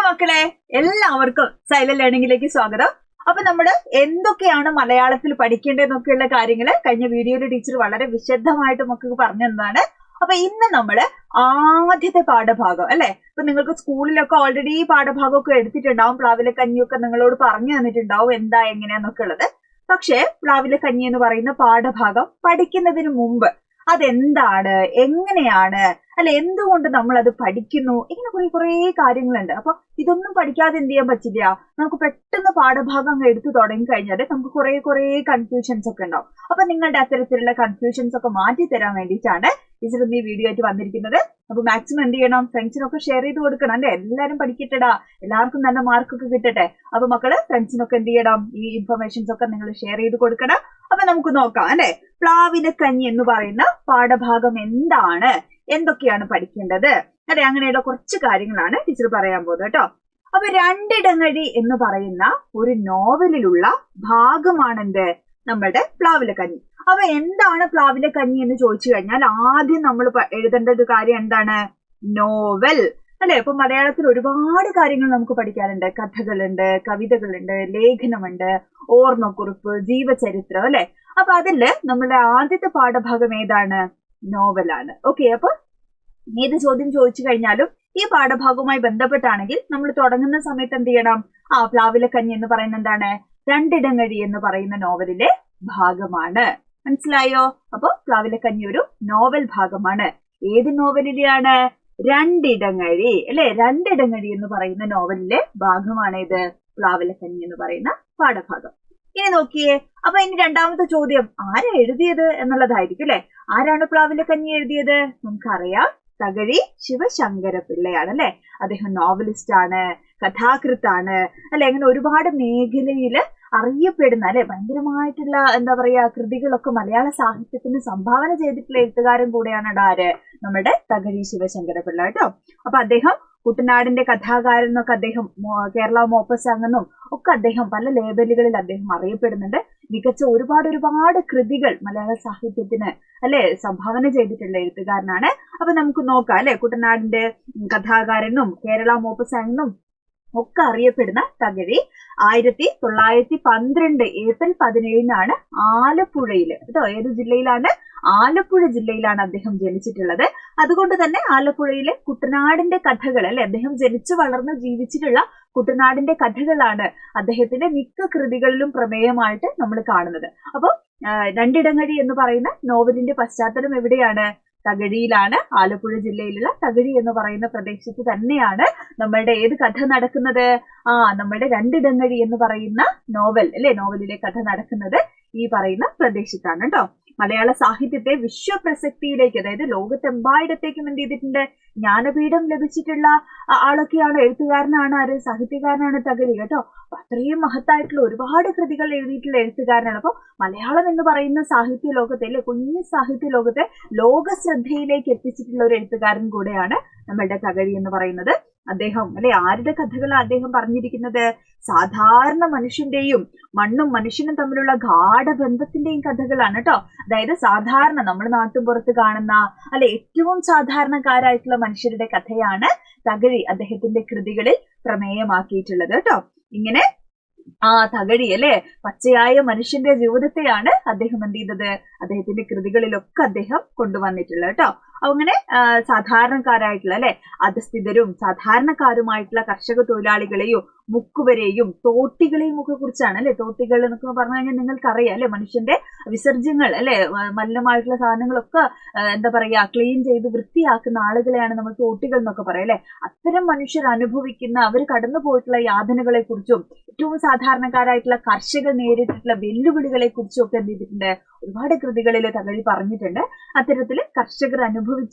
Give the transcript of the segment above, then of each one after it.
മക്കളെ, എല്ലാവർക്കും സൈലന്റ് ലേണിംഗിലേക്ക് സ്വാഗതം. അപ്പൊ നമ്മള് എന്തൊക്കെയാണ് മലയാളത്തിൽ പഠിക്കേണ്ടതെന്നൊക്കെയുള്ള കാര്യങ്ങള് കഴിഞ്ഞ വീഡിയോയിൽ ടീച്ചർ വളരെ വിശദമായിട്ട് മക്കൾക്ക് പറഞ്ഞു തന്നതാണ്. അപ്പൊ ഇന്ന് നമ്മള് ആദ്യത്തെ പാഠഭാഗം അല്ലെ, ഇപ്പൊ നിങ്ങൾക്ക് സ്കൂളിലൊക്കെ ഓൾറെഡി പാഠഭാഗമൊക്കെ എടുത്തിട്ടുണ്ടാവും. പ്ലാവിലെ കഞ്ഞിയൊക്കെ നിങ്ങളോട് പറഞ്ഞു തന്നിട്ടുണ്ടാവും എന്താ എങ്ങനെയാന്നൊക്കെ ഉള്ളത്. പക്ഷെ പ്ലാവിലെ കഞ്ഞി എന്ന് പറയുന്ന പാഠഭാഗം പഠിക്കുന്നതിന് മുമ്പ് അതെന്താണ്, എങ്ങനെയാണ്, അല്ലെ എന്തുകൊണ്ട് നമ്മൾ അത് പഠിക്കുന്നു, ഇങ്ങനെ കുറെ കാര്യങ്ങളുണ്ട്. അപ്പൊ ഇതൊന്നും പഠിക്കാതെ എന്ത് ചെയ്യാൻ പറ്റില്ല. നമുക്ക് പെട്ടെന്ന് പാഠഭാഗം അങ്ങ് എടുത്തു തുടങ്ങി കഴിഞ്ഞാൽ നമുക്ക് കുറെ കൺഫ്യൂഷൻസ് ഒക്കെ ഉണ്ടാവും. അപ്പൊ നിങ്ങളുടെ അത്തരത്തിലുള്ള കൺഫ്യൂഷൻസ് ഒക്കെ മാറ്റി തരാൻ വേണ്ടിയിട്ടാണ് ടീച്ചർ ഇന്ന് ഈ വീഡിയോ ആയിട്ട് വന്നിരിക്കുന്നത്. അപ്പൊ മാക്സിമം എന്ത് ചെയ്യണം, ഫ്രണ്ട്സിനൊക്കെ ഷെയർ ചെയ്ത് കൊടുക്കണം അല്ലെ. എല്ലാരും പഠിക്കട്ടെടാ, എല്ലാവർക്കും നല്ല മാർക്കൊക്കെ കിട്ടട്ടെ. അപ്പൊ മക്കള് ഫ്രണ്ട്സിനൊക്കെ എന്ത് ചെയ്യണം, ഈ ഇൻഫർമേഷൻസ് ഒക്കെ നിങ്ങൾ ഷെയർ ചെയ്ത് കൊടുക്കണം. അപ്പൊ നമുക്ക് നോക്കാം അല്ലെ, പ്ലാവിലെ കഞ്ഞി എന്ന് പറയുന്ന പാഠഭാഗം എന്താണ്, എന്തൊക്കെയാണ് പഠിക്കേണ്ടത് അല്ലെ, അങ്ങനെയുള്ള കുറച്ച് കാര്യങ്ങളാണ് ടീച്ചർ പറയാൻ പോകുന്നത് കേട്ടോ. അപ്പൊ രണ്ടിടങ്ങഴി എന്ന് പറയുന്ന ഒരു നോവലിലുള്ള ഭാഗമാണെന്ത്, നമ്മുടെ പ്ലാവിലെ കഞ്ഞി. അപ്പൊ എന്താണ് പ്ലാവിലെ കഞ്ഞി എന്ന് ചോദിച്ചു കഴിഞ്ഞാൽ ആദ്യം നമ്മൾ എഴുതേണ്ട ഒരു കാര്യം എന്താണ്, നോവൽ അല്ലെ. ഇപ്പൊ മലയാളത്തിൽ ഒരുപാട് കാര്യങ്ങൾ നമുക്ക് പഠിക്കാനുണ്ട്. കഥകളുണ്ട്, കവിതകളുണ്ട്, ലേഖനമുണ്ട്, ഓർമ്മക്കുറിപ്പ്, ജീവചരിത്രം അല്ലെ. അപ്പൊ അതില് നമ്മുടെ ആദ്യത്തെ പാഠഭാഗം ഏതാണ്, നോവലാണ്. ഓക്കെ, അപ്പൊ ഏത് ചോദ്യം ചോദിച്ചു കഴിഞ്ഞാലും ഈ പാഠഭാഗവുമായി ബന്ധപ്പെട്ടാണെങ്കിൽ നമ്മൾ തുടങ്ങുന്ന സമയത്ത് എന്ത് ചെയ്യണം, പ്ലാവിലെ കഞ്ഞി എന്ന് പറയുന്നത് എന്താണ്, രണ്ടിടങ്ങഴി എന്ന് പറയുന്ന നോവലിലെ ഭാഗമാണ്. മനസ്സിലായോ? അപ്പൊ പ്ലാവിലെ കഞ്ഞി ഒരു നോവൽ ഭാഗമാണ്. ഏത് നോവലിലെയാണ്, രണ്ടിടങ്ങഴി അല്ലെ. രണ്ടിടങ്ങഴി എന്ന് പറയുന്ന നോവലിലെ ഭാഗമാണ് ഇത് പ്ലാവിലെ കഞ്ഞി എന്ന് പറയുന്ന പാഠഭാഗം. ഇനി നോക്കിയേ, അപ്പൊ ഇനി രണ്ടാമത്തെ ചോദ്യം ആരാ എഴുതിയത് എന്നുള്ളതായിരിക്കും അല്ലെ. ആരാണ് പ്ലാവിലെ കഞ്ഞി എഴുതിയത്? നമുക്കറിയാം, തകഴി ശിവശങ്കര പിള്ളയാണ് അല്ലെ. അദ്ദേഹം നോവലിസ്റ്റ് ആണ്, കഥാകൃത്താണ് അല്ലെ. അങ്ങനെ ഒരുപാട് മേഖലയില് അറിയപ്പെടുന്ന അല്ലെ, ഭയങ്കരമായിട്ടുള്ള എന്താ പറയാ കൃതികളൊക്കെ മലയാള സാഹിത്യത്തിന് സംഭാവന ചെയ്തിട്ടുള്ള എഴുത്തുകാരൻ കൂടെയാണ് ആര്, നമ്മുടെ തകഴി ശിവശങ്കര പിള്ള കേട്ടോ. അപ്പൊ അദ്ദേഹം കുട്ടനാടിന്റെ കഥാകാരൻ എന്നൊക്കെ അദ്ദേഹം, കേരള മോപ്പസാങ് എന്നും ഒക്കെ അദ്ദേഹം പല ലേബലുകളിൽ അദ്ദേഹം അറിയപ്പെടുന്നുണ്ട്. മികച്ച ഒരുപാട് കൃതികൾ മലയാള സാഹിത്യത്തിന് അല്ലെ സംഭാവന ചെയ്തിട്ടുള്ള എഴുത്തുകാരനാണ്. അപ്പൊ നമുക്ക് നോക്കാം അല്ലെ, കുട്ടനാടിന്റെ കഥാകാരനും കേരള മോപ്പസാങ് ഒക്കെ അറിയപ്പെടുന്ന തകഴി 1912 ഏപ്രിൽ 17 ആലപ്പുഴയില് കേട്ടോ. ഏത് ജില്ലയിലാണ്? ആലപ്പുഴ ജില്ലയിലാണ് അദ്ദേഹം ജനിച്ചിട്ടുള്ളത്. അതുകൊണ്ട് തന്നെ ആലപ്പുഴയിലെ കുട്ടനാടിന്റെ കഥകൾ അല്ലെ, അദ്ദേഹം ജനിച്ചു വളർന്ന് ജീവിച്ചിട്ടുള്ള കുട്ടനാടിന്റെ കഥകളാണ് അദ്ദേഹത്തിന്റെ മിക്ക കൃതികളിലും പ്രമേയമായിട്ട് നമ്മൾ കാണുന്നത്. അപ്പൊ രണ്ടിടങ്ങഴി എന്ന് പറയുന്ന നോവലിന്റെ പശ്ചാത്തലം എവിടെയാണ്? തകഴിയിലാണ്. ആലപ്പുഴ ജില്ലയിലുള്ള തകഴി എന്ന് പറയുന്ന പ്രദേശത്ത് തന്നെയാണ് നമ്മളുടെ ഏത് കഥ നടക്കുന്നത്, നമ്മുടെ രണ്ടിടങ്ങഴി എന്ന് പറയുന്ന നോവൽ അല്ലെ, നോവലിലെ കഥ നടക്കുന്നത് ഈ പറയുന്ന പ്രദേശത്താണ് കേട്ടോ. മലയാള സാഹിത്യത്തെ വിശ്വപ്രസക്തിയിലേക്ക്, അതായത് ലോകത്തെമ്പായിടത്തേക്കും എന്ത് ചെയ്തിട്ടുണ്ട്, ജ്ഞാനപീഠം ലഭിച്ചിട്ടുള്ള ആളൊക്കെയാണ്, എഴുത്തുകാരനാണ് ആര്, സാഹിത്യകാരനാണ് തകഴി കേട്ടോ. അത്രയും മഹത്തായിട്ടുള്ള ഒരുപാട് കൃതികൾ എഴുതിയിട്ടുള്ള എഴുത്തുകാരനാണ്. അപ്പൊ മലയാളം എന്ന് പറയുന്ന സാഹിത്യ ലോകത്തെ അല്ലെ, കുഞ്ഞു സാഹിത്യ ലോകത്തെ ലോക ശ്രദ്ധയിലേക്ക് എത്തിച്ചിട്ടുള്ള ഒരു എഴുത്തുകാരൻ കൂടെയാണ് നമ്മളുടെ തകഴി എന്ന് പറയുന്നത്. അദ്ദേഹം അല്ലെ, ആരുടെ കഥകളാണ് അദ്ദേഹം പറഞ്ഞിരിക്കുന്നത്? സാധാരണ മനുഷ്യന്റെയും മണ്ണും മനുഷ്യനും തമ്മിലുള്ള ഗാഠബന്ധത്തിന്റെയും കഥകളാണ് കേട്ടോ. അതായത് സാധാരണ നമ്മുടെ നാട്ടുപുറത്ത് കാണുന്ന അല്ലെ ഏറ്റവും സാധാരണക്കാരായിട്ടുള്ള മനുഷ്യരുടെ കഥയാണ് തകഴി അദ്ദേഹത്തിന്റെ കൃതികളിൽ പ്രമേയമാക്കിയിട്ടുള്ളത് കേട്ടോ. ഇങ്ങനെ തകഴി അല്ലെ, പച്ചയായ മനുഷ്യന്റെ ജീവിതത്തെയാണ് അദ്ദേഹം എന്ത് ചെയ്തത്, അദ്ദേഹത്തിന്റെ കൃതികളിലൊക്കെ അദ്ദേഹം കൊണ്ടുവന്നിട്ടുള്ളത് കേട്ടോ. അങ്ങനെ സാധാരണക്കാരായിട്ടുള്ള അല്ലെ, അധസ്ഥിതരും സാധാരണക്കാരുമായിട്ടുള്ള കർഷക തൊഴിലാളികളെയും മുക്കുവരെയും തോട്ടികളെയും ഒക്കെ കുറിച്ചാണ് അല്ലെ. തോട്ടികൾ എന്നൊക്കെ പറഞ്ഞു കഴിഞ്ഞാൽ നിങ്ങൾക്കറിയാം അല്ലെ, മനുഷ്യന്റെ വിസർജ്യങ്ങൾ അല്ലെ, മലിനമായിട്ടുള്ള സാധനങ്ങളൊക്കെ എന്താ പറയാ ക്ലീൻ ചെയ്ത് വൃത്തിയാക്കുന്ന ആളുകളെയാണ് നമ്മൾ തോട്ടികൾ എന്നൊക്കെ പറയാം അല്ലെ. അത്തരം മനുഷ്യർ അനുഭവിക്കുന്ന, അവർ കടന്നു പോയിട്ടുള്ള യാതനകളെ കുറിച്ചും ഏറ്റവും സാധാരണക്കാരായിട്ടുള്ള കർഷകർ നേരിട്ടിട്ടുള്ള വെല്ലുവിളികളെ കുറിച്ചും ഒക്കെ എന്ത് ചെയ്തിട്ടുണ്ട്, ഒരുപാട് കൃതികളിൽ തകഴി പറഞ്ഞിട്ടുണ്ട്. അത്തരത്തില് കർഷകർ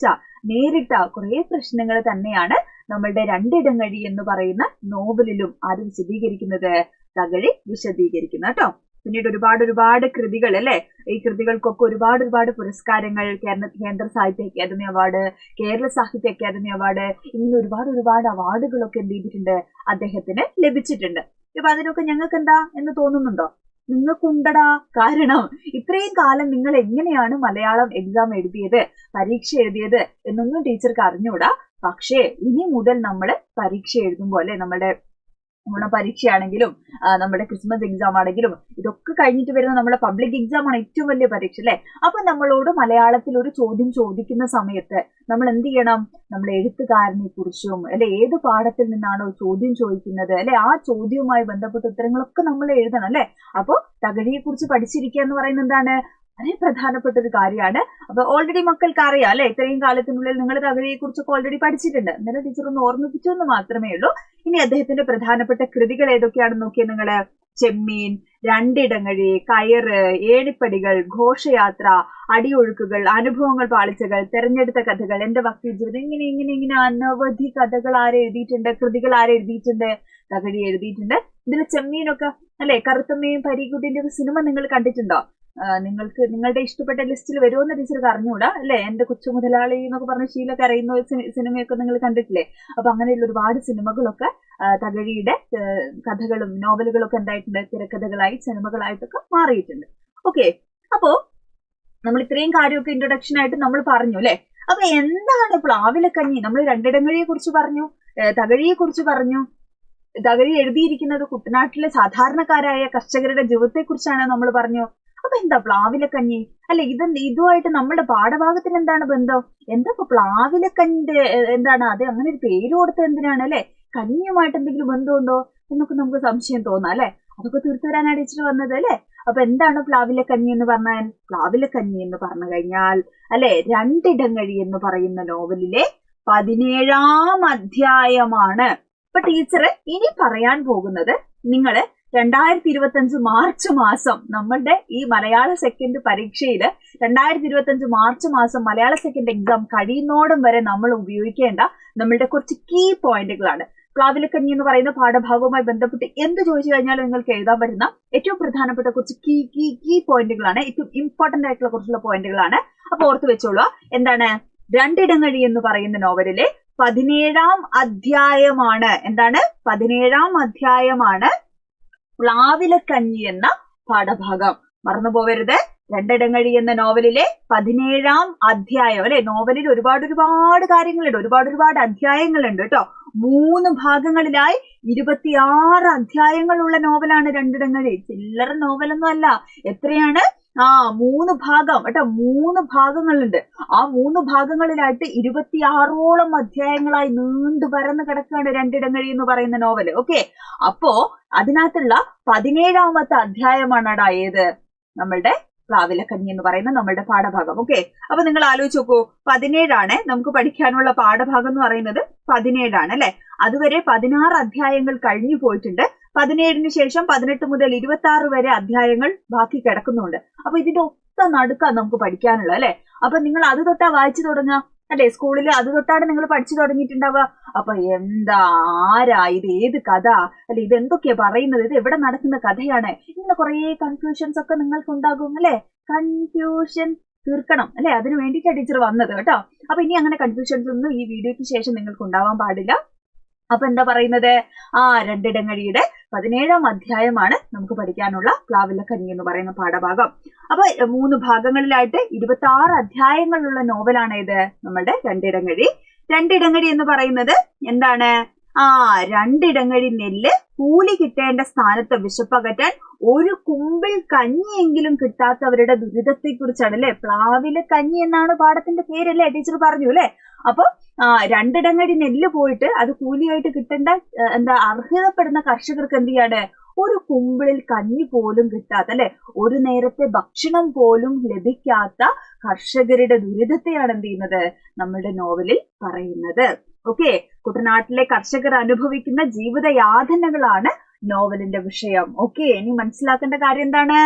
നേരിട്ട കുറെ പ്രശ്നങ്ങൾ തന്നെയാണ് നമ്മളുടെ രണ്ടിടങ്ങഴി എന്ന് പറയുന്ന നോവലിലും ആര് വിശദീകരിക്കുന്നത്, തകഴി വിശദീകരിക്കുന്നത് കേട്ടോ. പിന്നീട് ഒരുപാട് കൃതികൾ അല്ലെ, ഈ കൃതികൾക്കൊക്കെ ഒരുപാട് പുരസ്കാരങ്ങൾ, കേന്ദ്ര സാഹിത്യ അക്കാദമി അവാർഡ്, കേരള സാഹിത്യ അക്കാദമി അവാർഡ്, ഇങ്ങനെ ഒരുപാട് അവാർഡുകളൊക്കെ എന്ത് ചെയ്തിട്ടുണ്ട്, അദ്ദേഹത്തിന് ലഭിച്ചിട്ടുണ്ട്. അപ്പൊ അതിനൊക്കെ ഞങ്ങൾക്ക് എന്താ എന്ന് തോന്നുന്നുണ്ടോ? നിങ്ങൾക്കുണ്ടടാ. കാരണം ഇത്രയും കാലം നിങ്ങൾ എങ്ങനെയാണ് മലയാളം എക്സാം എഴുതിയത്, പരീക്ഷ എഴുതിയത് എന്നൊന്നും ടീച്ചർക്ക് അറിഞ്ഞൂടാ. പക്ഷേ ഇനി മുതൽ നമ്മൾ പരീക്ഷ എഴുതുമ്പോൾ അല്ലെ, നമ്മുടെ പരീക്ഷയാണെങ്കിലും നമ്മുടെ ക്രിസ്മസ് എക്സാം ആണെങ്കിലും ഇതൊക്കെ കഴിഞ്ഞിട്ട് വരുന്ന നമ്മുടെ പബ്ലിക് എക്സാം ആണ് ഏറ്റവും വലിയ പരീക്ഷ അല്ലെ. അപ്പൊ നമ്മളോട് മലയാളത്തിൽ ഒരു ചോദ്യം ചോദിക്കുന്ന സമയത്ത് നമ്മൾ എന്ത് ചെയ്യണം? നമ്മൾ എഴുത്തുകാരനെ കുറിച്ചും അല്ലെ, ഏത് പാഠത്തിൽ നിന്നാണോ ചോദ്യം ചോദിക്കുന്നത് അല്ലെ, ആ ചോദ്യവുമായി ബന്ധപ്പെട്ട ഉത്തരങ്ങളൊക്കെ നമ്മൾ എഴുതണം അല്ലെ. അപ്പൊ തകഴിയെ കുറിച്ച് പഠിച്ചിരിക്കുക എന്ന് പറയുന്നത് എന്താണ്? വളരെ പ്രധാനപ്പെട്ട ഒരു കാര്യമാണ്. അപ്പൊ ഓൾറെഡി മക്കൾക്ക് അറിയാം അല്ലെ, ഇത്രയും കാലത്തിനുള്ളിൽ നിങ്ങൾ തകഴിയെ കുറിച്ചൊക്കെ ഓൾറെഡി പഠിച്ചിട്ടുണ്ട്. എന്നാലും ടീച്ചർ ഒന്ന് ഓർമ്മിപ്പിച്ചു എന്ന് മാത്രമേ ഉള്ളൂ. ഇനി അദ്ദേഹത്തിന്റെ പ്രധാനപ്പെട്ട കൃതികൾ ഏതൊക്കെയാണെന്ന് നോക്കിയാൽ നിങ്ങള് ചെമ്മീൻ, രണ്ടിടങ്ങഴി, കയറ്, ഏണിപ്പടികൾ, ഘോഷയാത്ര, അടിയൊഴുക്കുകൾ, അനുഭവങ്ങൾ പാളിച്ചകൾ, തെരഞ്ഞെടുത്ത കഥകൾ, എന്റെ ഭക്തി ജീവിതം, ഇങ്ങനെ അനവധി കഥകൾ ആരെഴുതിയിട്ടുണ്ട്, കൃതികൾ ആരെഴുതിയിട്ടുണ്ട്? തകഴി എഴുതിയിട്ടുണ്ട്. ഇതിൽ ചെമ്മീനൊക്കെ അല്ലെ, കറുത്തമ്മയും പരീക്കുട്ടിന്റെ ഒരു സിനിമ നിങ്ങൾ കണ്ടിട്ടുണ്ടോ? നിങ്ങൾക്ക് നിങ്ങളുടെ ഇഷ്ടപ്പെട്ട ലിസ്റ്റിൽ വരുമെന്ന് ടീച്ചർക്ക് അറിഞ്ഞൂടാ അല്ലെ. എന്റെ കൊച്ചു മുതലാളി എന്നൊക്കെ പറഞ്ഞ ശീലൊക്കെ അറിയുന്ന സിനിമയൊക്കെ നിങ്ങൾ കണ്ടിട്ടില്ലേ? അപ്പൊ അങ്ങനെയുള്ള ഒരുപാട് സിനിമകളൊക്കെ തകഴിയുടെ കഥകളും നോവലുകളൊക്കെ എന്തായിട്ടുണ്ട്? തിരക്കഥകളായി സിനിമകളായിട്ടൊക്കെ മാറിയിട്ടുണ്ട്. ഓക്കെ, അപ്പോ നമ്മൾ ഇത്രയും കാര്യമൊക്കെ ഇൻട്രൊഡക്ഷൻ ആയിട്ട് നമ്മൾ പറഞ്ഞു അല്ലെ. അപ്പൊ എന്താണ് പ്ലാവിലക്കഞ്ഞി? നമ്മൾ രണ്ടിടങ്ങഴിയെ കുറിച്ച് പറഞ്ഞു, തകഴിയെ കുറിച്ച് പറഞ്ഞു. തകഴി എഴുതിയിരിക്കുന്നത് കുട്ടനാട്ടിലെ സാധാരണക്കാരായ കർഷകരുടെ ജീവിതത്തെ കുറിച്ചാണ് നമ്മൾ പറഞ്ഞു. അപ്പൊ എന്താ പ്ലാവിലക്കഞ്ഞി അല്ലെ? ഇതുമായിട്ട് നമ്മുടെ പാഠഭാഗത്തിന് എന്താണ് ബന്ധം? എന്താ ഇപ്പൊ പ്ലാവിലക്കഞ്ഞിന്റെ എന്താണ് അത് അങ്ങനെ ഒരു പേര് കൊടുത്തത് എന്തിനാണ് അല്ലെ? കഞ്ഞിയുമായിട്ട് എന്തെങ്കിലും ബന്ധമുണ്ടോ എന്നൊക്കെ നമുക്ക് സംശയം തോന്നാം അല്ലെ. അതൊക്കെ തീർത്തു തരാനാണ് ടീച്ചർ വന്നത് അല്ലെ. അപ്പൊ എന്താണ് പ്ലാവിലക്കഞ്ഞി എന്ന് പറഞ്ഞാൽ? പ്ലാവിലക്കഞ്ഞി എന്ന് പറഞ്ഞു കഴിഞ്ഞാൽ അല്ലെ, രണ്ടിടങ്ങഴി എന്ന് പറയുന്ന നോവലിലെ 17-ാം അധ്യായമാണ്. അപ്പൊ ടീച്ചർ ഇനി പറയാൻ പോകുന്നത് നിങ്ങള് 2025 മാർച്ച് മാസം നമ്മളുടെ ഈ മലയാള സെക്കൻഡ് പരീക്ഷയില് 2025 മാർച്ച് മാസം മലയാള സെക്കൻഡ് എക്സാം കഴിയുന്നോടും വരെ നമ്മൾ ഉപയോഗിക്കേണ്ട നമ്മളുടെ കുറച്ച് കീ പോയിന്റുകളാണ്. പ്ലാവിലക്കഞ്ഞി എന്ന് പറയുന്ന പാഠഭാഗവുമായി ബന്ധപ്പെട്ട് എന്ത് ചോദിച്ചു കഴിഞ്ഞാൽ നിങ്ങൾക്ക് എഴുതാൻ പറ്റുന്ന ഏറ്റവും പ്രധാനപ്പെട്ട കുറച്ച് കീ പോയിന്റുകളാണ്, ഏറ്റവും ഇമ്പോർട്ടന്റ് ആയിട്ടുള്ള കുറച്ചുള്ള പോയിന്റുകളാണ്. അപ്പൊ ഓർത്ത് വെച്ചോളൂ. എന്താണ്? രണ്ടിടങ്ങഴി എന്ന് പറയുന്ന നോവലിലെ 17-ാം അധ്യായമാണ്. എന്താണ്? 17-ാം അധ്യായമാണ് പ്ലാവിലക്കഞ്ഞി എന്ന പാഠഭാഗം. മറന്നു പോവരുത്. രണ്ടിടങ്ങഴി എന്ന നോവലിലെ 17-ാം അധ്യായം അല്ലെ. നോവലിൽ ഒരുപാട് കാര്യങ്ങളുണ്ട്, ഒരുപാട് അധ്യായങ്ങളുണ്ട് കേട്ടോ. 3 ഭാഗങ്ങളിലായി 26 അധ്യായങ്ങളുള്ള നോവലാണ് രണ്ടിടങ്ങഴി. ചില്ലറ നോവലൊന്നും അല്ല. എത്രയാണ്? 3 ഭാഗം കേട്ടോ. 3 ഭാഗങ്ങളുണ്ട്. ആ 3 ഭാഗങ്ങളിലായിട്ട് 26ഓളം അധ്യായങ്ങളായി നീണ്ടു പരന്ന് കിടക്കുകയാണ് രണ്ടിടങ്ങഴി എന്ന് പറയുന്ന നോവല്. ഓക്കെ, അപ്പോ അതിനകത്തുള്ള 17-ാമത്തെ അധ്യായമാണ് ഏത്? നമ്മളുടെ പ്ലാവിലക്കഞ്ഞി എന്ന് പറയുന്ന നമ്മളുടെ പാഠഭാഗം. ഓക്കെ, അപ്പൊ നിങ്ങൾ ആലോചിച്ച് നോക്കൂ. 17 നമുക്ക് പഠിക്കാനുള്ള പാഠഭാഗം എന്ന് പറയുന്നത് 17 അല്ലെ. അതുവരെ 16 അധ്യായങ്ങൾ കഴിഞ്ഞു പോയിട്ടുണ്ട്. 17 ശേഷം 18 മുതൽ 26 വരെ അധ്യായങ്ങൾ ബാക്കി കിടക്കുന്നുണ്ട്. അപ്പൊ ഇതിന്റെ ഒത്ത നടുക്കാ നമുക്ക് പഠിക്കാനുള്ളത് അല്ലെ. അപ്പൊ നിങ്ങൾ അത് തൊട്ടാ വായിച്ചു തുടങ്ങുക അല്ലെ. സ്കൂളിൽ അത് തൊട്ടാണ് നിങ്ങൾ പഠിച്ചു തുടങ്ങിയിട്ടുണ്ടാവുക. അപ്പൊ എന്താ, ആരാ ഇത്, ഏത് കഥ അല്ലെ, ഇത് എന്തൊക്കെയാ പറയുന്നത്, ഇത് എവിടെ നടക്കുന്ന കഥയാണ്, ഇങ്ങനെ കുറെ കൺഫ്യൂഷൻസ് ഒക്കെ നിങ്ങൾക്ക് ഉണ്ടാകും അല്ലെ. കൺഫ്യൂഷൻ തീർക്കണം അല്ലെ, അതിന് വേണ്ടിയിട്ടാണ് ടീച്ചർ വന്നത് കേട്ടോ. അപ്പൊ ഇനി അങ്ങനെ കൺഫ്യൂഷൻസ് ഒന്നും ഈ വീഡിയോയ്ക്ക് ശേഷം നിങ്ങൾക്ക് ഉണ്ടാവാൻ പാടില്ല. അപ്പൊ എന്താ പറയുന്നത്? രണ്ടിടങ്ങഴിയുടെ 17-ാം അധ്യായമാണ് നമുക്ക് പഠിക്കാനുള്ള പ്ലാവിലക്കഞ്ഞി എന്ന് പറയുന്ന പാഠഭാഗം. അപ്പൊ 3 ഭാഗങ്ങളിലായിട്ട് 26 അധ്യായങ്ങളുള്ള നോവലാണ് ഇത് നമ്മളുടെ രണ്ടിടങ്ങഴി. രണ്ടിടങ്ങഴി എന്ന് പറയുന്നത് എന്താണ്? രണ്ടിടങ്ങഴി നെല്ല് കൂലി കിട്ടേണ്ട സ്ഥാനത്ത് വിശപ്പകറ്റാൻ ഒരു കുമ്പിൾ കഞ്ഞിയെങ്കിലും കിട്ടാത്തവരുടെ ദുരിതത്തെ കുറിച്ചാണ് അല്ലെ. പ്ലാവിലക്കഞ്ഞി എന്നാണ് പാഠത്തിന്റെ പേരല്ലേ, ടീച്ചർ പറഞ്ഞു അല്ലെ. അപ്പൊ രണ്ടിടങ്ങഴി നെല്ല് പോയിട്ട് അത് കൂലിയായിട്ട് കിട്ടേണ്ട അർഹതപ്പെടുന്ന കർഷകർക്ക് എന്ത് ചെയ്യാണ്? ഒരു കുമ്പിളിൽ കഞ്ഞി പോലും കിട്ടാത്ത അല്ലെ, ഒരു നേരത്തെ ഭക്ഷണം പോലും ലഭിക്കാത്ത കർഷകരുടെ ദുരിതത്തെയാണ് എന്ത് ചെയ്യുന്നത് നമ്മളുടെ നോവലിൽ പറയുന്നത്. ഓക്കെ, കുട്ടനാട്ടിലെ കർഷകർ അനുഭവിക്കുന്ന ജീവിത യാതനകളാണ് നോവലിന്റെ വിഷയം. ഓക്കെ, ഇനി മനസ്സിലാക്കേണ്ട കാര്യം എന്താണ്?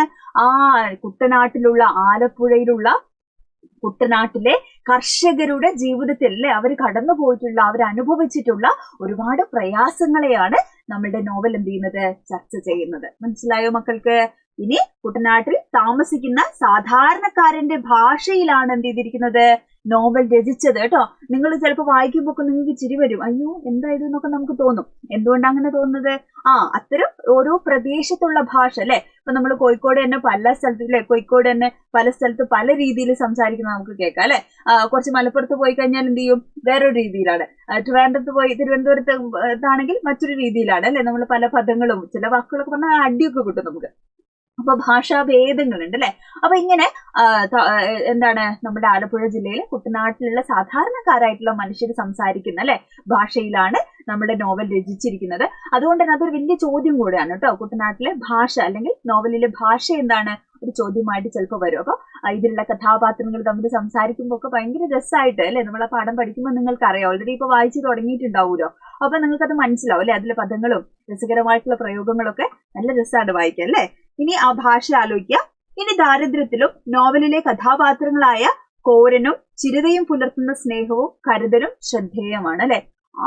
കുട്ടനാട്ടിലുള്ള ആലപ്പുഴയിലുള്ള കുട്ടനാട്ടിലെ കർഷകരുടെ ജീവിതത്തിൽ അല്ലെ അവർ കടന്നു പോയിട്ടുള്ള, അവർ അനുഭവിച്ചിട്ടുള്ള ഒരുപാട് പ്രയാസങ്ങളെയാണ് നമ്മളുടെ നോവൽ എന്ത് ചെയ്യുന്നത്? ചർച്ച ചെയ്യുന്നത്. മനസ്സിലായോ മക്കൾക്ക്? ഇനി കുട്ടനാട്ടിൽ താമസിക്കുന്ന സാധാരണക്കാരന്റെ ഭാഷയിലാണ് എന്ത് ചെയ്തിരിക്കുന്നത്? നോവൽ രചിച്ചത് കേട്ടോ. നിങ്ങൾ ചിലപ്പോൾ വായിക്കുമ്പോൾ ഒക്കെ നിങ്ങൾക്ക് ചിരി വരും, അയ്യോ എന്താ ഇത് എന്നൊക്കെ നമുക്ക് തോന്നും. എന്തുകൊണ്ടാണ് അങ്ങനെ തോന്നുന്നത്? അത്തരം ഓരോ പ്രദേശത്തുള്ള ഭാഷ അല്ലെ. ഇപ്പൊ നമ്മൾ കോഴിക്കോട് തന്നെ പല സ്ഥലത്ത് അല്ലെ, കോഴിക്കോട് തന്നെ പല സ്ഥലത്ത് പല രീതിയിൽ സംസാരിക്കുന്നത് നമുക്ക് കേൾക്കാം അല്ലെ. കുറച്ച് മലപ്പുറത്ത് പോയി കഴിഞ്ഞാൽ എന്ത് ചെയ്യും, വേറൊരു രീതിയിലാണ്. തിരുവനന്തപുരത്താണെങ്കിൽ മറ്റൊരു രീതിയിലാണ് അല്ലെ. നമ്മൾ പല പദങ്ങളും ചില വാക്കുകളൊക്കെ പറഞ്ഞാൽ അടിയൊക്കെ കിട്ടും നമുക്ക്. അപ്പൊ ഭാഷാഭേദങ്ങളുണ്ട് അല്ലെ. അപ്പൊ ഇങ്ങനെ എന്താണ് നമ്മുടെ ആലപ്പുഴ ജില്ലയിലെ കുട്ടനാട്ടിലുള്ള സാധാരണക്കാരായിട്ടുള്ള മനുഷ്യർ സംസാരിക്കുന്ന അല്ലെ ഭാഷയിലാണ് നമ്മുടെ നോവൽ രചിച്ചിരിക്കുന്നത്. അതുകൊണ്ട് തന്നെ അതൊരു വലിയ ചോദ്യം കൂടെയാണ് കേട്ടോ. കുട്ടനാട്ടിലെ ഭാഷ അല്ലെങ്കിൽ നോവലിലെ ഭാഷ എന്താണ് ഒരു ചോദ്യമായിട്ട് ചിലപ്പോൾ വരും. അപ്പൊ ഇതിലുള്ള കഥാപാത്രങ്ങൾ തമ്മിൽ സംസാരിക്കുമ്പോൾ ഒക്കെ ഭയങ്കര രസമായിട്ട് അല്ലെ. നമ്മൾ ആ പാഠം പഠിക്കുമ്പോൾ നിങ്ങൾക്ക് അറിയാം, ഓൾറെഡി ഇപ്പൊ വായിച്ചു തുടങ്ങിയിട്ടുണ്ടാവുമല്ലോ. അപ്പൊ നിങ്ങൾക്ക് അത് മനസ്സിലാവും അല്ലെ. അതിലെ പദങ്ങളും രസകരമായിട്ടുള്ള പ്രയോഗങ്ങളൊക്കെ നല്ല രസമാണ് വായിക്കാൻ അല്ലെ. ഇനി ആ ഭാഷ ആലോചിക്കുക. ഇനി ദാരിദ്ര്യത്തിലും നോവലിലെ കഥാപാത്രങ്ങളായ കോരനും ചിരിതയും പുലർത്തുന്ന സ്നേഹവും കരുതലും ശ്രദ്ധേയമാണ് അല്ലെ.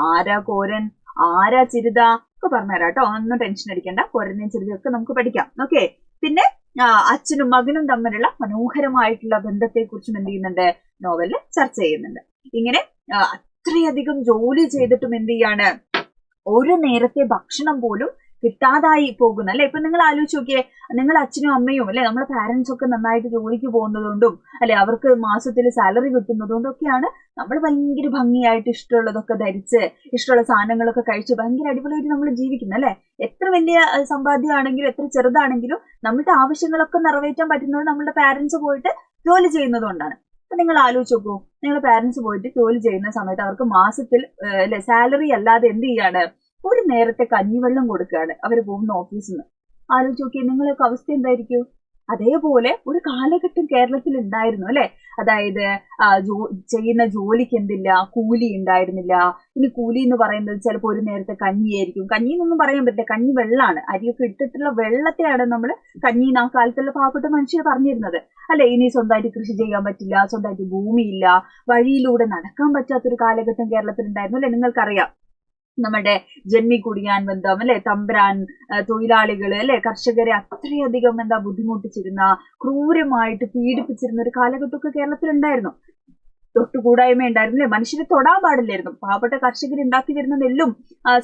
ആരാ കോരൻ, ആരാ ചിരിത ഒക്കെ പറഞ്ഞുതരാം കേട്ടോ. ഒന്നും ടെൻഷൻ അടിക്കണ്ട. കോരനെയും ചിരിതയും ഒക്കെ നമുക്ക് പഠിക്കാം. ഓക്കെ. പിന്നെ അച്ഛനും മകനും തമ്മിലുള്ള മനോഹരമായിട്ടുള്ള ബന്ധത്തെ കുറിച്ചും എന്ത് ചെയ്യുന്നുണ്ട്, നോവലിൽ ചർച്ച ചെയ്യുന്നുണ്ട്. ഇങ്ങനെ അത്രയധികം ജോലി ചെയ്തിട്ടും എന്ത് ചെയ്യാണ്, ഒരു നേരത്തെ ഭക്ഷണം പോലും കിട്ടാതായി പോകുന്നു അല്ലെ. ഇപ്പൊ നിങ്ങൾ ആലോചിച്ച് നോക്കിയേ, നിങ്ങൾ അച്ഛനും അമ്മയും അല്ലെ, നമ്മുടെ പാരന്റ്സ് ഒക്കെ നന്നായിട്ട് ജോലിക്ക് പോകുന്നതുകൊണ്ടും അല്ലെ അവർക്ക് മാസത്തിൽ സാലറി കിട്ടുന്നതുകൊണ്ടും ഒക്കെയാണ് നമ്മൾ ഭയങ്കര ഭംഗിയായിട്ട് ഇഷ്ടമുള്ളതൊക്കെ ധരിച്ച് ഇഷ്ടമുള്ള സാധനങ്ങളൊക്കെ കഴിച്ച് ഭയങ്കര അടിപൊളിയായിട്ട് നമ്മൾ ജീവിക്കുന്നു അല്ലെ. എത്ര വലിയ സമ്പാദ്യമാണെങ്കിലും എത്ര ചെറുതാണെങ്കിലും നമ്മുടെ ആവശ്യങ്ങളൊക്കെ നിറവേറ്റാൻ പറ്റുന്നത് നമ്മുടെ പാരന്റ്സ് പോയിട്ട് ജോലി ചെയ്യുന്നത് കൊണ്ടാണ്. അപ്പൊ നിങ്ങൾ ആലോചിച്ച് നോക്കൂ, നിങ്ങളുടെ പാരന്റ്സ് പോയിട്ട് ജോലി ചെയ്യുന്ന സമയത്ത് അവർക്ക് മാസത്തിൽ അല്ലെ സാലറി അല്ലാതെ എന്ത് ചെയ്യാണ്, ഒരു നേരത്തെ കഞ്ഞിവെള്ളം കൊടുക്കുകയാണ് അവർ പോകുന്ന ഓഫീസിൽ നിന്ന്. ആലോചിച്ച് നോക്കിയാൽ നിങ്ങളൊക്കെ അവസ്ഥ എന്തായിരിക്കും? അതേപോലെ ഒരു കാലഘട്ടം കേരളത്തിൽ ഉണ്ടായിരുന്നു അല്ലെ. അതായത് ചെയ്യുന്ന ജോലിക്ക് എന്തില്ല, കൂലി ഉണ്ടായിരുന്നില്ല. ഇനി കൂലി എന്ന് പറയുന്നത് ചിലപ്പോൾ ഒരു നേരത്തെ കഞ്ഞിയായിരിക്കും. കഞ്ഞി എന്നൊന്നും പറയാൻ പറ്റില്ല, കഞ്ഞി വെള്ളമാണ്. അരിയൊക്കെ ഇട്ടിട്ടുള്ള വെള്ളത്തെയാണ് നമ്മൾ കഞ്ഞി ആ കാലത്തുള്ള പാവപ്പെട്ട മനുഷ്യർ പറഞ്ഞിരുന്നത് അല്ലെ. ഇനി സ്വന്തമായിട്ട് കൃഷി ചെയ്യാൻ പറ്റില്ല, സ്വന്തമായിട്ട് ഭൂമിയില്ല, വഴിയിലൂടെ നടക്കാൻ പറ്റാത്തൊരു കാലഘട്ടം കേരളത്തിൽ ഉണ്ടായിരുന്നു അല്ലെ. നിങ്ങൾക്കറിയാം നമ്മുടെ ജന്മി കുടിയാൻ ബന്ധം അല്ലെ, തമ്പ്രാൻ തൊഴിലാളികള് അല്ലെ, കർഷകരെ അത്രയധികം ബുദ്ധിമുട്ടിച്ചിരുന്ന, ക്രൂരമായിട്ട് പീഡിപ്പിച്ചിരുന്ന ഒരു കാലഘട്ടമൊക്കെ കേരളത്തിൽ ഉണ്ടായിരുന്നു. തൊട്ടുകൂടായ്മ ഉണ്ടായിരുന്നു അല്ലെ. മനുഷ്യരെ തൊടാൻ പാടില്ലായിരുന്നു. പാവപ്പെട്ട കർഷകർ ഉണ്ടാക്കി വരുന്ന നെല്ലും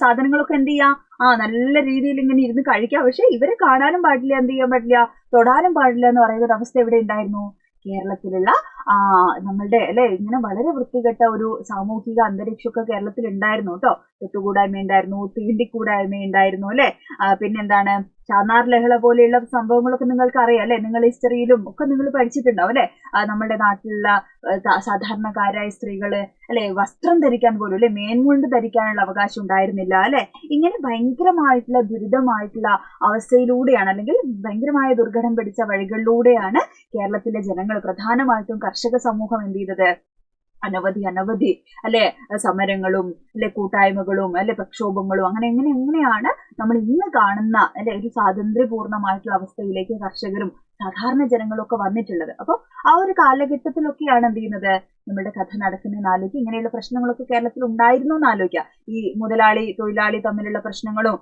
സാധനങ്ങളൊക്കെ എന്ത് ചെയ്യാം, നല്ല രീതിയിൽ ഇങ്ങനെ ഇരുന്ന് കഴിക്കാം. പക്ഷെ ഇവരെ കാണാനും പാടില്ല, എന്ത് ചെയ്യാൻ പാടില്ല, തൊടാനും പാടില്ല എന്ന് പറയുന്ന ഒരു അവസ്ഥ എവിടെ ഉണ്ടായിരുന്നു, കേരളത്തിലുള്ള നമ്മളുടെ അല്ലെ ഇങ്ങനെ വളരെ വൃത്തികെട്ട ഒരു സാമൂഹിക അന്തരീക്ഷമൊക്കെ കേരളത്തിൽ ഉണ്ടായിരുന്നു കേട്ടോ. തൊട്ടുകൂടായ്മ ഉണ്ടായിരുന്നു, തീണ്ടിക്കൂടായ്മ ഉണ്ടായിരുന്നു അല്ലെ. പിന്നെന്താണ്, ചാന്നാർ ലഹള പോലെയുള്ള സംഭവങ്ങളൊക്കെ നിങ്ങൾക്ക് അറിയാം അല്ലെ. നിങ്ങൾ ഹിസ്റ്ററിയിലും ഒക്കെ നിങ്ങൾ പഠിച്ചിട്ടുണ്ടാവും അല്ലെ. നമ്മുടെ നാട്ടിലുള്ള സാധാരണക്കാരായ സ്ത്രീകള് അല്ലെ വസ്ത്രം ധരിക്കാൻ പോലും അല്ലെ, മേൻമുണ്ട് ധരിക്കാനുള്ള അവകാശം ഉണ്ടായിരുന്നില്ല അല്ലെ. ഇങ്ങനെ ഭയങ്കരമായിട്ടുള്ള ദുരിതമായിട്ടുള്ള അവസ്ഥയിലൂടെയാണ്, അല്ലെങ്കിൽ ഭയങ്കരമായ ദുർഘടം പിടിച്ച വഴികളിലൂടെയാണ് കേരളത്തിലെ ജനങ്ങൾ, പ്രധാനമായിട്ടും കർഷക സമൂഹം എന്ത് ചെയ്തത്, അനവധി അല്ലെ സമരങ്ങളും അല്ലെ കൂട്ടായ്മകളും അല്ലെ പ്രക്ഷോഭങ്ങളും എങ്ങനെയാണ് നമ്മൾ ഇന്ന് കാണുന്ന അല്ലെ ഒരു സ്വാതന്ത്ര്യപൂർണമായിട്ടുള്ള അവസ്ഥയിലേക്ക് കർഷകരും സാധാരണ ജനങ്ങളും ഒക്കെ വന്നിട്ടുള്ളത്. അപ്പോൾ ആ ഒരു കാലഘട്ടത്തിലൊക്കെയാണ് എന്ത് ചെയ്യുന്നത്, നമ്മുടെ കഥ നടക്കുന്നതെന്ന് ആലോചിക്കുക. ഇങ്ങനെയുള്ള പ്രശ്നങ്ങളൊക്കെ കേരളത്തിൽ ഉണ്ടായിരുന്നു എന്ന് ആലോചിക്കുക. ഈ മുതലാളി തൊഴിലാളി തമ്മിലുള്ള പ്രശ്നങ്ങളും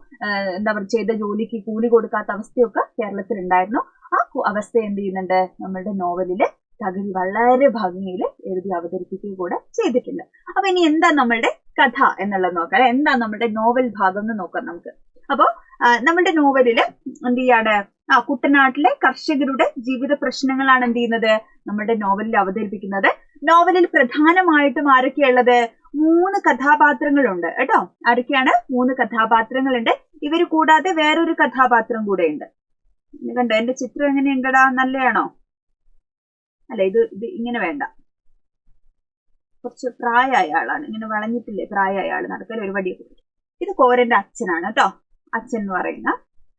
ചെയ്ത ജോലിക്ക് കൂലി കൊടുക്കാത്ത അവസ്ഥയൊക്കെ കേരളത്തിൽ ഉണ്ടായിരുന്നു. ആ അവസ്ഥ എന്ത് ചെയ്യുന്നുണ്ട്, നമ്മുടെ നോവലില് തകഴി വളരെ ഭംഗിയിൽ എഴുതി അവതരിപ്പിക്കുക കൂടെ ചെയ്തിട്ടുണ്ട്. അപ്പൊ ഇനി എന്താ നമ്മളുടെ കഥ എന്നുള്ളത് നോക്കാം, എന്താ നമ്മുടെ നോവൽ ഭാഗം എന്ന് നോക്കാം നമുക്ക്. അപ്പൊ നമ്മുടെ നോവലില് എന്ത് ചെയ്യാണ്, കുട്ടനാട്ടിലെ കർഷകരുടെ ജീവിത പ്രശ്നങ്ങളാണ് എന്ത് ചെയ്യുന്നത്, നമ്മുടെ നോവലിൽ അവതരിപ്പിക്കുന്നത്. നോവലിൽ പ്രധാനമായിട്ടും ആരൊക്കെയുള്ളത്, 3 കഥാപാത്രങ്ങളുണ്ട് കേട്ടോ. ആരൊക്കെയാണ്, 3 കഥാപാത്രങ്ങളുണ്ട്. ഇവര് കൂടാതെ വേറൊരു കഥാപാത്രം കൂടെ ഉണ്ട്. കണ്ടോ എന്റെ ചിത്രം എങ്ങനെയുണ്ടടാ, നല്ലയാണോ? അല്ല ഇത് ഇങ്ങനെ വേണ്ട, കുറച്ച് പ്രായമായ ആളാണ്, ഇങ്ങനെ വളഞ്ഞിട്ടില്ലേ പ്രായമായ ആള്, നടക്കൽ ഒരു വടിയൊക്കെ. ഇത് കോരന്റെ അച്ഛനാണ് കേട്ടോ, അച്ഛൻ എന്ന് പറയുന്ന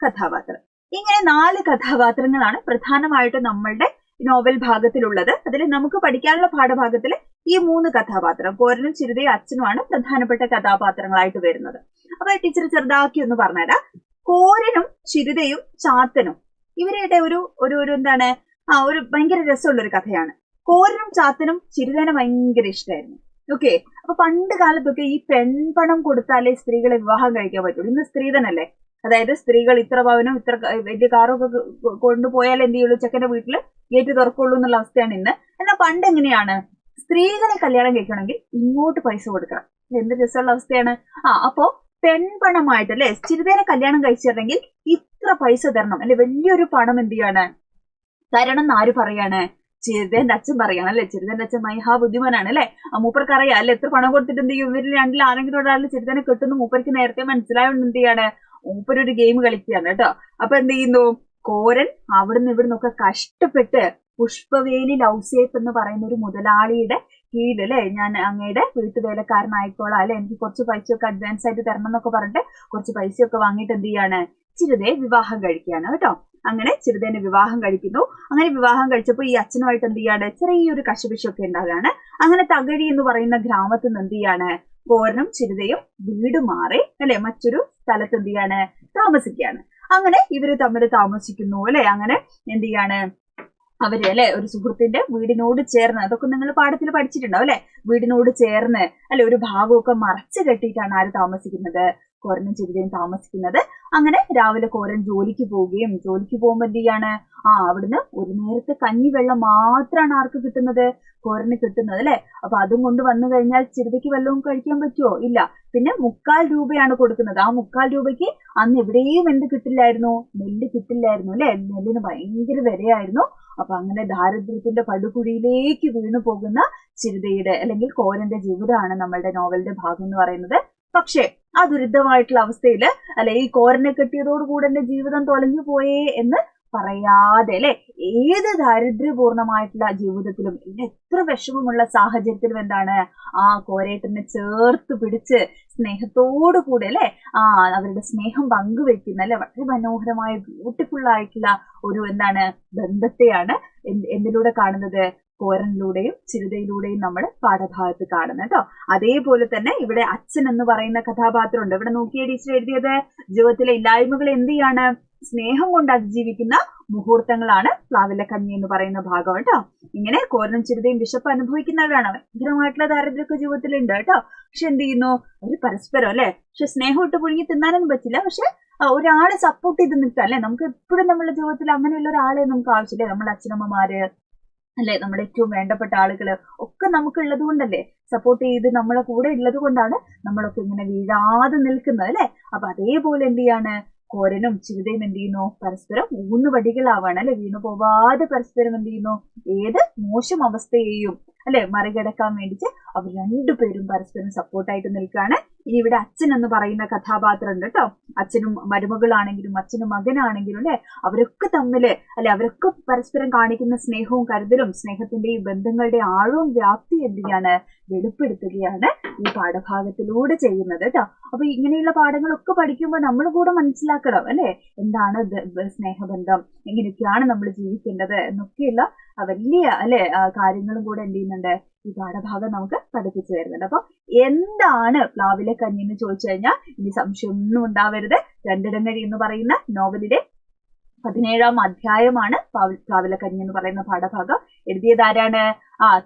കഥാപാത്രം. ഇങ്ങനെ 4 കഥാപാത്രങ്ങളാണ് പ്രധാനമായിട്ടും നമ്മളുടെ നോവൽ ഭാഗത്തിലുള്ളത്. അതിൽ നമുക്ക് പഠിക്കാനുള്ള പാഠഭാഗത്തിൽ ഈ 3 കഥാപാത്രം, കോരനും ചിരിതയും അച്ഛനുമാണ് പ്രധാനപ്പെട്ട കഥാപാത്രങ്ങളായിട്ട് വരുന്നത്. അപ്പൊ ടീച്ചർ ചെറുതാക്കി ഒന്ന് പറഞ്ഞുതരാം. കോരനും ചിരിതയും ചാത്തനും ഇവരുടെ ഒരു എന്താണ്, ഒരു ഭയങ്കര രസമുള്ള ഒരു കഥയാണ്. കോരനും ചാത്തനും ചിരിതേനെ ഭയങ്കര ഇഷ്ടമായിരുന്നു. ഓക്കെ. അപ്പൊ പണ്ട് കാലത്തൊക്കെ ഈ പെൺപണം കൊടുത്താലേ സ്ത്രീകളെ വിവാഹം കഴിക്കാൻ പറ്റുള്ളൂ. ഇന്ന് സ്ത്രീധനല്ലേ, അതായത് സ്ത്രീകൾ ഇത്ര പവനും ഇത്ര വലിയ കാറൊക്കെ കൊണ്ടുപോയാൽ എന്ത് ചെയ്യുള്ളൂ, ചെക്കന്റെ വീട്ടില് ഗേറ്റ് തുറക്കുള്ളൂ എന്നുള്ള അവസ്ഥയാണ് ഇന്ന്. എന്നാൽ പണ്ട് എങ്ങനെയാണ്, സ്ത്രീകളെ കല്യാണം കഴിക്കണമെങ്കിൽ ഇങ്ങോട്ട് പൈസ കൊടുക്കണം. എന്ത് രസമുള്ള അവസ്ഥയാണ്. അപ്പോ പെൺപണമായിട്ട് അല്ലെ ചിരുതേനെ കല്യാണം കഴിച്ചിട്ടുണ്ടെങ്കിൽ ഇത്ര പൈസ തരണം അല്ലെ, വലിയൊരു പണം എന്ത് ചെയ്യാണ് തരണം എന്ന് ആര് പറയാണ്? ചിരുതേന്റെ അച്ഛൻ പറയാണ് അല്ലെ. ചിരുതേന്റെ അച്ഛൻ ബുദ്ധിമാനാണ് അല്ലെ. മൂപ്പർക്ക് അറിയാം അല്ലെ എത്ര പണം കൊടുത്തിട്ട് എന്ത് ചെയ്യും, ഇവരിൽ രണ്ടിൽ ആരെങ്കിലും ഒരാൾ ചിരുതേനെ കിട്ടുന്നു മൂപ്പർക്ക് നേരത്തെ മനസ്സിലായോണ്ട് എന്ത് ചെയ്യാണ്, മൂപ്പരൊരു ഗെയിം കളിക്കുകയാണ് കേട്ടോ. അപ്പൊ എന്ത് ചെയ്യുന്നു, കോരൻ അവിടുന്ന് ഇവിടുന്നൊക്കെ കഷ്ടപ്പെട്ട് പുഷ്പവേലി ഔസേപ്പ് എന്ന് പറയുന്ന ഒരു മുതലാളിയുടെ കീഴിൽ അല്ലെ, ഞാൻ അങ്ങയുടെ വീട്ടുവേലക്കാരനായിക്കോളാം അല്ലെ, എനിക്ക് കുറച്ച് പൈസയൊക്കെ അഡ്വാൻസ് ആയിട്ട് തരണം എന്നൊക്കെ പറഞ്ഞിട്ട് കുറച്ച് പൈസയൊക്കെ വാങ്ങിയിട്ട് എന്ത് ചെയ്യാണ്, ചിരുതയെ വിവാഹം കഴിക്കുകയാണ് കേട്ടോ. അങ്ങനെ ചിരുതേനെ വിവാഹം കഴിക്കുന്നു. അങ്ങനെ വിവാഹം കഴിച്ചപ്പോൾ ഈ അച്ഛനുമായിട്ട് എന്ത് ചെയ്യാണ്, ചെറിയൊരു കശപിശൊക്കെ ഉണ്ടാകുകയാണ്. അങ്ങനെ തകഴി എന്ന് പറയുന്ന ഗ്രാമത്തിൽ നിന്ന് എന്ത് ചെയ്യാണ്, കോരനും ചിരുതയും വീട് മാറി അല്ലെ മറ്റൊരു സ്ഥലത്ത് എന്ത് ചെയ്യാണ്, താമസിക്കുകയാണ്. അങ്ങനെ ഇവര് തമ്മിൽ താമസിക്കുന്നു അല്ലെ. അങ്ങനെ എന്ത് ചെയ്യാണ് അവര് അല്ലെ ഒരു സുഹൃത്തിന്റെ വീടിനോട് ചേർന്ന്, അതൊക്കെ നിങ്ങൾ പാഠത്തിൽ പഠിച്ചിട്ടുണ്ടാവും അല്ലെ, വീടിനോട് ചേർന്ന് അല്ലെ ഒരു ഭാഗമൊക്കെ മറച്ചു കെട്ടിയിട്ടാണ് ആര് താമസിക്കുന്നത്, കോരനും ചിരുതയും താമസിക്കുന്നത്. അങ്ങനെ രാവിലെ കോരൻ ജോലിക്ക് പോവുകയും ജോലിക്ക് പോകുമ്പോ എന്ത് ചെയ്യാണ്, അവിടുന്ന് ഒരു നേരത്തെ കഞ്ഞിവെള്ളം മാത്രമാണ് ആർക്ക് കിട്ടുന്നത്, കോരന് കിട്ടുന്നത് അല്ലെ. അപ്പൊ അതും കൊണ്ട് വന്നു കഴിഞ്ഞാൽ ചിരുതയ്ക്ക് വല്ലതും കഴിക്കാൻ പറ്റുമോ? ഇല്ല. പിന്നെ 3/4 രൂപയാണ് കൊടുക്കുന്നത്. 3/4 രൂപയ്ക്ക് അന്ന് എവിടെയും എന്ത് കിട്ടില്ലായിരുന്നു, നെല്ല് കിട്ടില്ലായിരുന്നു അല്ലെ. നെല്ലിന് ഭയങ്കര വിലയായിരുന്നു. അപ്പൊ അങ്ങനെ ദാരിദ്ര്യത്തിന്റെ പടുകുഴിയിലേക്ക് വീണു പോകുന്ന ചിരുതയുടെ അല്ലെങ്കിൽ കോരന്റെ ജീവിതമാണ് നമ്മളുടെ നോവലിന്റെ ഭാഗം എന്ന് പറയുന്നത്. പക്ഷേ ആ ദുരിതമായിട്ടുള്ള അവസ്ഥയിൽ അല്ലെ ഈ കോരനെ കെട്ടിയതോടുകൂടെ എന്റെ ജീവിതം തൊലഞ്ഞു പോയേ എന്ന് പറയാതെ അല്ലെ, ഏത് ദാരിദ്ര്യപൂർണമായിട്ടുള്ള ജീവിതത്തിലും എത്ര വിഷമമുള്ള സാഹചര്യത്തിലും എന്താണ് കോരേട്ടനെ ചേർത്ത് പിടിച്ച് സ്നേഹത്തോടു കൂടെ അല്ലെ അവരുടെ സ്നേഹം പങ്കുവെക്കുന്ന അല്ലെ വളരെ മനോഹരമായ ബ്യൂട്ടിഫുൾ ആയിട്ടുള്ള ഒരു എന്താണ് ബന്ധത്തെയാണ് എന്തിലൂടെ കാണുന്നത്, കോരനിലൂടെയും ചിരുതയിലൂടെയും നമ്മൾ പാഠഭാഗത്ത് കാണുന്നത് കേട്ടോ. അതേപോലെ തന്നെ ഇവിടെ അച്ഛൻ എന്ന് പറയുന്ന കഥാപാത്രമുണ്ട്. ഇവിടെ നോക്കിയ ടീച്ചർ എഴുതിയത് ജീവിതത്തിലെ ഇല്ലായ്മകൾ എന്ത് ചെയ്യാണ്, സ്നേഹം കൊണ്ട് അതിജീവിക്കുന്ന മുഹൂർത്തങ്ങളാണ് പ്ലാവിലക്കഞ്ഞി എന്ന് പറയുന്ന ഭാഗം കേട്ടോ. ഇങ്ങനെ കോരനും ചിരുതയും വിശപ്പ് അനുഭവിക്കുന്നവരാണ്. ഭയങ്കരമായിട്ടുള്ള ദാരിദ്ര്യമൊക്കെ ജീവിതത്തിലുണ്ട് കേട്ടോ. പക്ഷെ എന്ത് ചെയ്യുന്നു, ഒരു പരസ്പരം അല്ലെ. പക്ഷെ സ്നേഹം ഇട്ട് പുഴുങ്ങി തിന്നാനൊന്നും പറ്റില്ല. പക്ഷെ ഒരാളെ സപ്പോർട്ട് ചെയ്ത് നിൽക്കാം അല്ലെ. നമുക്ക് എപ്പോഴും നമ്മുടെ ജീവിതത്തിൽ അങ്ങനെയുള്ള ഒരാളെ നമുക്ക് ആവശ്യമില്ലേ. നമ്മുടെ അച്ഛനമ്മമാര് അല്ലെ, നമ്മുടെ ഏറ്റവും വേണ്ടപ്പെട്ട ആളുകള് ഒക്കെ നമുക്ക് ഉള്ളത് കൊണ്ടല്ലേ, സപ്പോർട്ട് ചെയ്ത് നമ്മളെ കൂടെ ഉള്ളത് കൊണ്ടാണ് നമ്മളൊക്കെ ഇങ്ങനെ വീഴാതെ നിൽക്കുന്നത് അല്ലെ. അപ്പൊ അതേപോലെ എന്ത് ചെയ്യാണ്, കോരനും ചിരുതയും എന്ത് ചെയ്യുന്നു, പരസ്പരം ഊന്നുവടികളാവാണ് അല്ലെ. വീണു പോവാതെ പരസ്പരം എന്ത് ചെയ്യുന്നു, ഏത് മോശം അവസ്ഥയെയും അല്ലെ മറികടക്കാൻ വേണ്ടിയിട്ട് അവർ രണ്ടുപേരും പരസ്പരം സപ്പോർട്ടായിട്ട് നിൽക്കുകയാണ്. ഇനി ഇവിടെ അച്ഛൻ എന്ന് പറയുന്ന കഥാപാത്രം ഉണ്ട് കേട്ടോ. അച്ഛനും മരുമകളാണെങ്കിലും അച്ഛനും മകനാണെങ്കിലും അല്ലെ, അവരൊക്കെ തമ്മില് അല്ലെ അവരൊക്കെ പരസ്പരം കാണിക്കുന്ന സ്നേഹവും കരുതലും സ്നേഹത്തിന്റെയും ബന്ധങ്ങളുടെ ആഴവും വ്യാപ്തി എന്ത് ചെയ്യാണ്, വെളിപ്പെടുത്തുകയാണ് ഈ പാഠഭാഗത്തിലൂടെ ചെയ്യുന്നത് കേട്ടോ. അപ്പൊ ഇങ്ങനെയുള്ള പാഠങ്ങളൊക്കെ പഠിക്കുമ്പോൾ നമ്മൾ കൂടെ മനസ്സിലാക്കണം അല്ലെ, എന്താണ് സ്നേഹബന്ധം, എങ്ങനെയൊക്കെയാണ് നമ്മൾ ജീവിക്കേണ്ടത് എന്നൊക്കെയുള്ള വലിയ അല്ലെ കാര്യങ്ങളും കൂടെ എന്ത് ചെയ്യുന്നുണ്ട്, ഈ പാഠഭാഗം നമുക്ക് പഠിപ്പിച്ചു തരുന്നുണ്ട്. അപ്പൊ എന്താണ് പ്ലാവിലക്കഞ്ഞി എന്ന് ചോദിച്ചു കഴിഞ്ഞാൽ ഇനി സംശയമൊന്നും ഉണ്ടാവരുത്. രണ്ടിടങ്ങഴി എന്ന് പറയുന്ന നോവലിലെ 17ാം അധ്യായമാണ് പ്ലാവിലക്കഞ്ഞി എന്ന് പറയുന്ന പാഠഭാഗം. എഴുതിയത് ആരാണ്?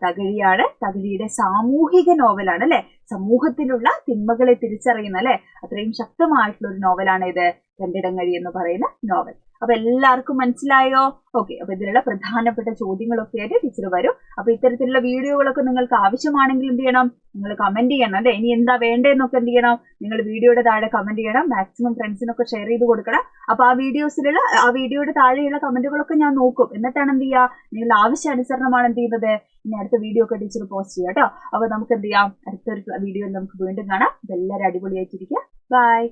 തകഴിയാണ്. തകഴിയുടെ സാമൂഹിക നോവലാണ് അല്ലെ. സമൂഹത്തിലുള്ള തിന്മകളെ തിരിച്ചറിയുന്ന അല്ലെ അത്രയും ശക്തമായിട്ടുള്ള ഒരു നോവലാണ് ഇത് രണ്ടിടങ്ങഴി എന്ന് പറയുന്ന നോവൽ. അപ്പൊ എല്ലാവർക്കും മനസ്സിലായോ? ഓക്കെ. അപ്പൊ ഇതിലുള്ള പ്രധാനപ്പെട്ട ചോദ്യങ്ങളൊക്കെ ആയിട്ട് ടീച്ചർ വരും. അപ്പൊ ഇത്തരത്തിലുള്ള വീഡിയോകളൊക്കെ നിങ്ങൾക്ക് ആവശ്യമാണെങ്കിൽ എന്ത് ചെയ്യണം, നിങ്ങൾ കമന്റ് ചെയ്യണം അല്ലെ. ഇനി എന്താ വേണ്ടതെന്നൊക്കെ എന്ത് ചെയ്യണം, നിങ്ങൾ വീഡിയോയുടെ താഴെ കമന്റ് ചെയ്യണം. മാക്സിമം ഫ്രണ്ട്സിനൊക്കെ ഷെയർ ചെയ്ത് കൊടുക്കണം. അപ്പൊ ആ വീഡിയോയുടെ താഴെയുള്ള കമന്റുകളൊക്കെ ഞാൻ നോക്കും. എന്നിട്ടാണ് എന്ത് ചെയ്യുക, നിങ്ങളുടെ ആവശ്യാനുസരണമാണ് എന്ത് ചെയ്യുന്നത്, ഇനി അടുത്ത വീഡിയോ ഒക്കെ ടീച്ചർ പോസ്റ്റ് ചെയ്യാം കേട്ടോ. അപ്പൊ നമുക്ക് എന്ത് ചെയ്യാം, അടുത്തൊരു വീഡിയോയിൽ നമുക്ക് വീണ്ടും കാണാം. എല്ലാവരും അടിപൊളിയായിട്ടിരിക്കുക. ബൈ.